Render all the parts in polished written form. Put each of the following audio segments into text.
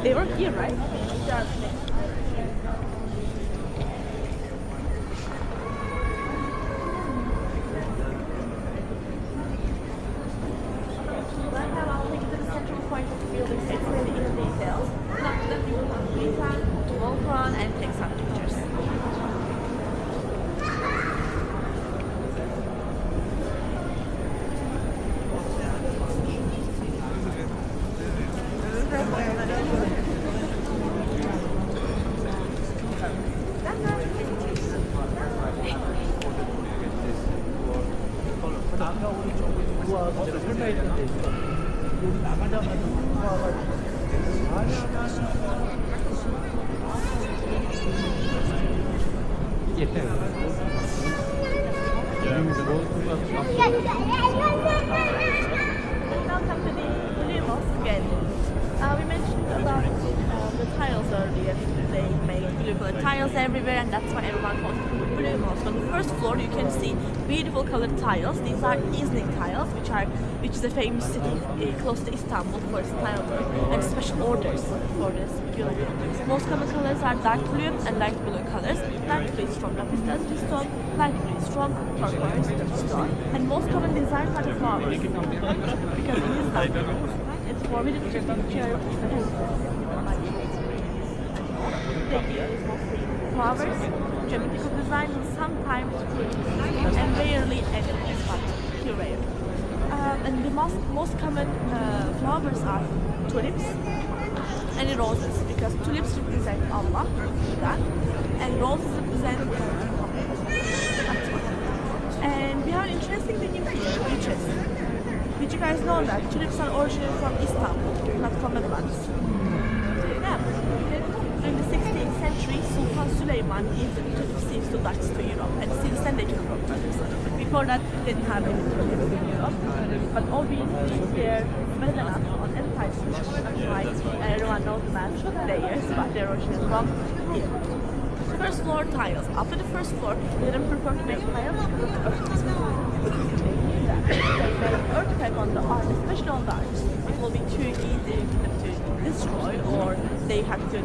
They were here, right? And take some pictures. Yeter. Welcome to the Blue Mosque again. We mentioned about the tiles earlier. They make blue colored tiles everywhere, and that's why everyone calls it Blue Mosque. On the first floor, you can see beautiful colored tiles. These are Iznik tiles, which is a famous city close to Istanbul for its tile work and special orders for this building. Most common colors are dark blue and light blue colors. Dark blue is from lapis lazuli stone, light blue is from turquoise stone, and most common designs are the flowers because in Istanbul it's forbidden to picture they use mostly flowers, geometrical design, and sometimes fruit, and rarely animals, but pure rare. And the most common flowers are tulips and roses, because tulips represent Allah, God, and roses represent and we have an interesting thing in here, beaches. Did you guys know that tulips are originally from Istanbul, not from the Levant? In the 16th century, Sultan Süleyman gave the tulip seeds to Dutch to Europe, and since then they took from tulips. Before that, they didn't have any tulips in Europe, but obviously they're Medina on Empire State. That's why everyone knows the match layers, but they're originally from here. First floor tiles. After the first floor, they didn't prefer to make tiles because earthquake on the art, especially on the arts, it will be too easy to destroy, or they have to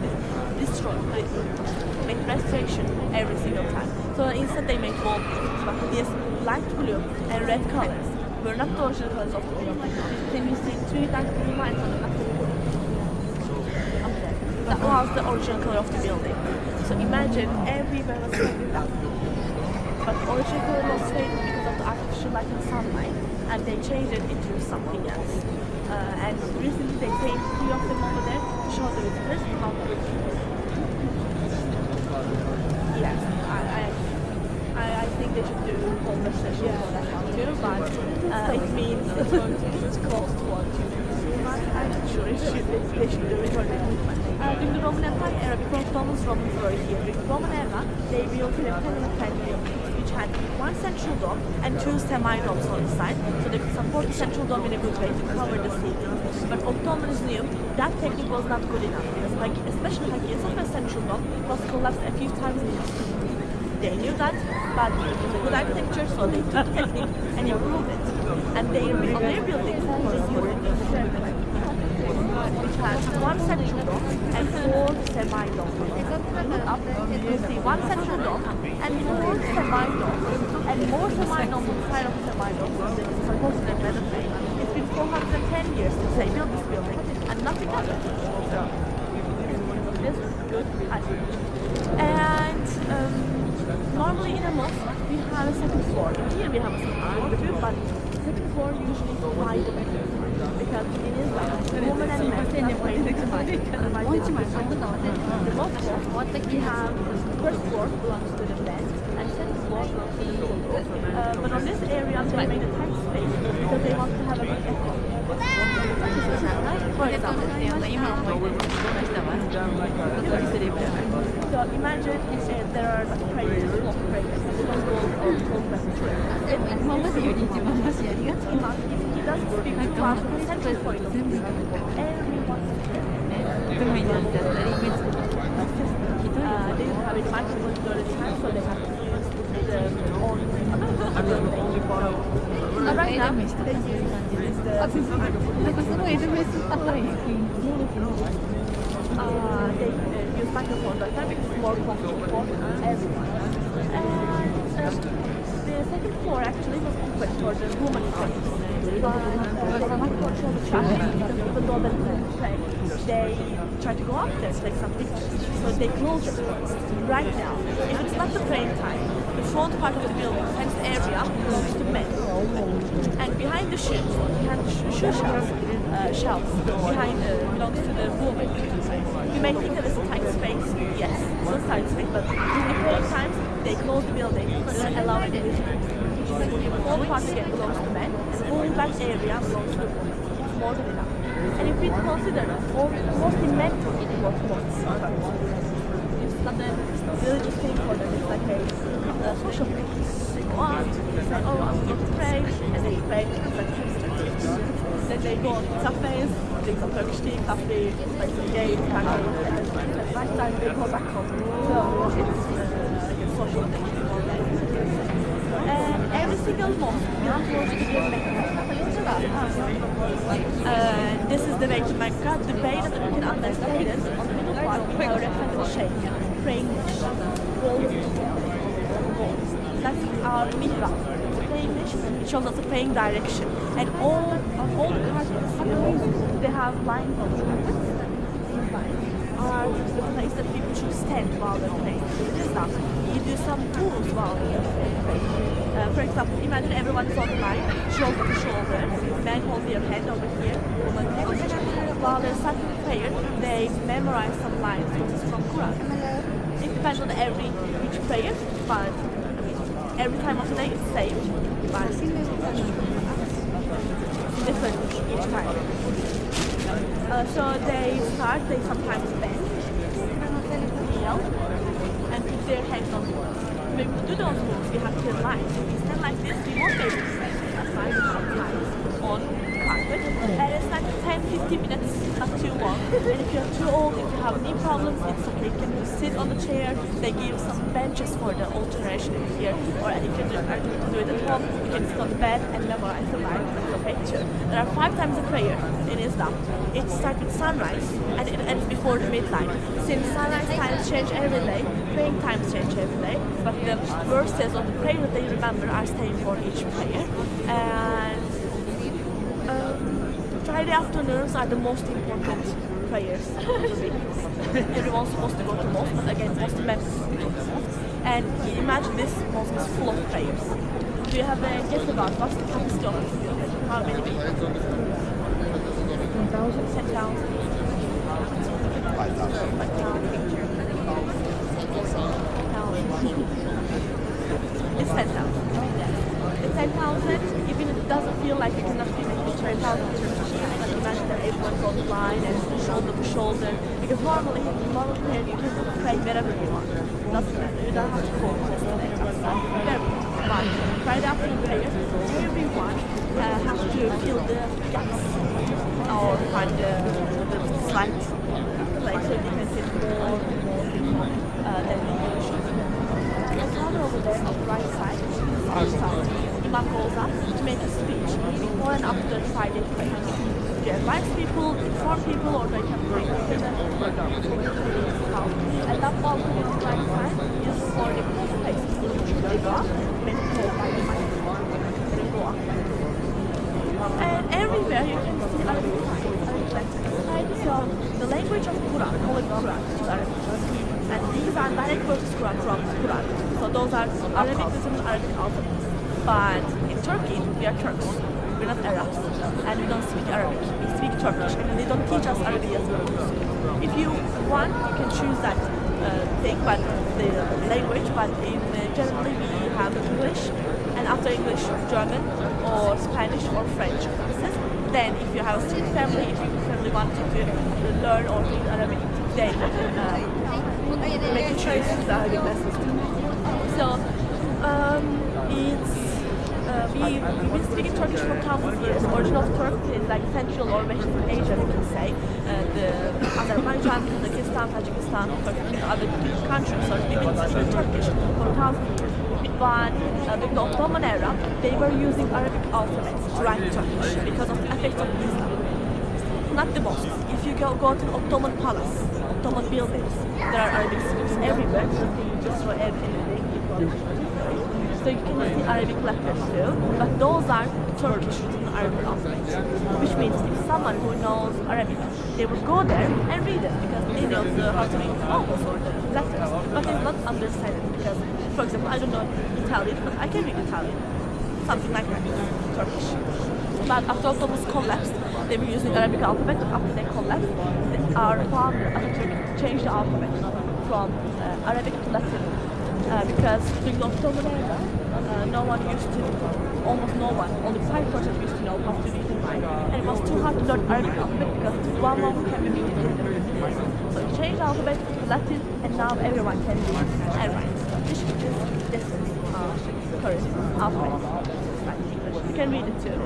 destroy, make restoration every single time. So instead they make wallpapers, but these light blue and red colors were not the original colors of the building. Can you see three dark blue lines on the left? Okay. That was the original color of the building. So imagine everywhere was faded down. But original color was faded because of the artificial light and sunlight, and they changed it into something else. And recently they changed three of them over there to show the visitors how to do it. Yes, I think they should do whole session for that one too, but it means it's going to cost what I'm not sure they should do it or not. During the Roman Empire era, because Romans were here, during the Roman era, they built a rectangular buildings which had one central dome and two semi-domes on the side, so they could support the central dome in a good way to cover the ceiling. But Ottomans knew that technique was not good enough, because especially Hagia Sophia central dome was collapsed a few times in history. They knew that, but it was a good architecture, so they took the technique and improved it. And on their buildings, which has one central dome and four semi-domes. Look up, you will see one central dome and four semi-domes, and more semi-domes on the side of the semi-dome. So this is supposed to be better way. It's been 410 years since they built this building, and nothing happened. So this is good, I think. And normally in a mosque, we have a second floor. Here we have a second floor too, but the second floor usually is wider because it is like women and men. The mosque, we have the first floor belongs to the men and second floor belongs to the women. But on this area, they made a tight space because they want to have a good echo. For example, so imagine there are like prayers, small prayers, and they don't go or talk about he doesn't speak to us from the central point of view. Everyone they didn't have a microphone during the time, so they have to use the own Right now, eğlenme işte. they use the Nefesini eğlenmesi daha iyi. they use microphone right now because it's more comfortable for everyone. And the second floor actually was open for the woman place. But they cannot control the traffic because even though they try to go up there to take some pictures. So they close it right now. If it's not the praying time, the front part of the building, fenced area, belongs to men. And behind the shoes, behind the shoe shelves, behind belongs to the women. You may think that it's a tight space. Yes, it's a tight space, but in the praying times, they close the building, don't allow any visitors. All part again belongs to men, and the whole back area belongs to women. It's more than enough. And if we consider mostly men work most, it's not a religious thing for them, it's like a social thing. They go out, they say, oh, I'm going to pray, and they pray, it's like 10 minutes. Then they go on cafes, drink some Turkish tea, coffee, play some games, kind of, and then at night time they go back home. So it's a social thing for them. And every single mosque belongs to the Mecca. This is the way to Mecca. The bay that you can understand is on the middle part we have a rectangle shape, praying golden. That's our mihrab. It's a praying niche. It shows us a praying direction. And all the carpets, they have lines on the carpets. These lines are the place that people should stand while they're praying. It is not. You do some rules while you're praying. For example, imagine everyone is on the line, shoulder to shoulder. Men hold their hand over here, women hold each other. While they're starting the prayer, they memorize some lines from Quran. It depends on each prayer, but every time of the day it's same. But different each time. So they sometimes bend, kneel, and put their hands on the wall. When we do those moves, we have to line. If we stand like this, we won't be able to stand. That's why we have lines on carpet. And it's like 10-15 minutes, not too long. And if you're too old, if you have knee problems, it's okay. You can just sit on the chair. They give some benches for the old generation here. Or you can do it at home. You can sit on the bed and memorize the line. It's okay too. There are 5 times a prayer in Islam. It starts with sunrise and it ends before the midnight. Since sunrise times change every day, praying times change every day, but the verses of the prayer that they remember are staying for each prayer. And Friday afternoons are the most important prayers of the week. Everyone's supposed to go to mosque, but again, most men go to mosque. And imagine this mosque is full of prayers. Do you have a guess about what's the capacity of this building? How many people? 10,000. 10,000. 5,000. It's 10,000. The 10,000, even if it doesn't feel like it cannot be making 10,000 but imagine that everyone's on the line and shoulder to shoulder. Because normally prayer you can pray wherever you want. Doesn't matter. You don't have to go close to the outside. But right after the prayer, everyone has to fill the gaps or find the slight place so you can fit more people than you should. The father over there on the right side is Sultan. Imam goes up to make a speech before and after Friday prayer. They advise people, inform people, or they can bring people and that balcony on the right side is for the places they go up, many people by the microphone, they go up. And everywhere you can see Arabic letters. So the language of Quran, Holy Quran, is Arabic. And these are direct verses from Quran. So those are Arabic written Arabic alphabet. But in Turkey, we are Turks. We're not Arabs. And we don't speak Arabic. We speak Turkish. And they don't teach us Arabic as well. If you want, you can choose that thing, but the language. But generally, we have English. And after English, German or Spanish or French classes. Then if you have a student family, if your family wants you to learn or read Arabic, then make a choice with the Arabic lessons. So we've been speaking Turkish for thousands of years. Origin of Turkey is like Central or Western Asia, we can say. The Azerbaijan, Kazakhstan, Tajikistan, Turkey, other countries. So we've been speaking Turkish for thousands of years. But during the Ottoman era, they were using Arabic alphabet to write Turkish because of the effects of Islam. Not the mosques. If you go to the Ottoman palace, Ottoman buildings, there are Arabic scripts everywhere, just for everything. So you can see Arabic letters too, but those are Turkish written Arabic alphabet. Which means if someone who knows Arabic, they will go there and read it because they know how to read the vowels or the letters, but they will not understand it because, for example, I don't know Italian, but I can read Italian. Something like that, Turkish. But after Ottomans collapsed, they were using Arabic alphabet, and after they collapsed, our founder changed the alphabet from Arabic to Latin. Because during the Ottoman era, no one used to, almost no one, only 5% used to know how to read and write. And it was too hard to learn Arabic alphabet because one can be read it. So we changed the alphabet to Latin, and now everyone can read and write. This is current alphabet. You can read it too.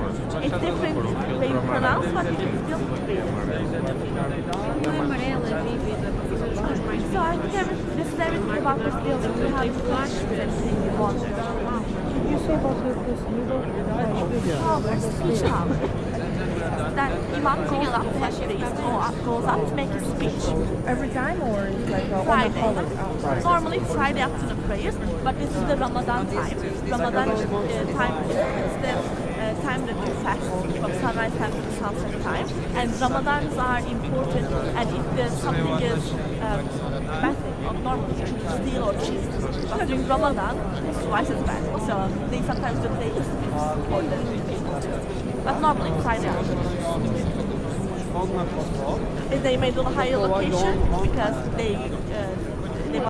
It's different way you pronounce, but you can still read it. So I think this is everything about this building. We have flashes and things you wonder. You say about this new Towers, speech tower. That Imam goes up, the head priest goes up to make a speech. every time or it's like Friday. Normally Friday afternoon prayers, but this is the Ramadan time. Ramadan time is the time that you fast from sunrise time to sunset time. And Ramadans are important, and if there's something is bad thing, normally you should steal or cheat. But during Ramadan, it's twice as bad. So they sometimes do play the speech for the people. But normally Friday afternoon. They made on a higher location because they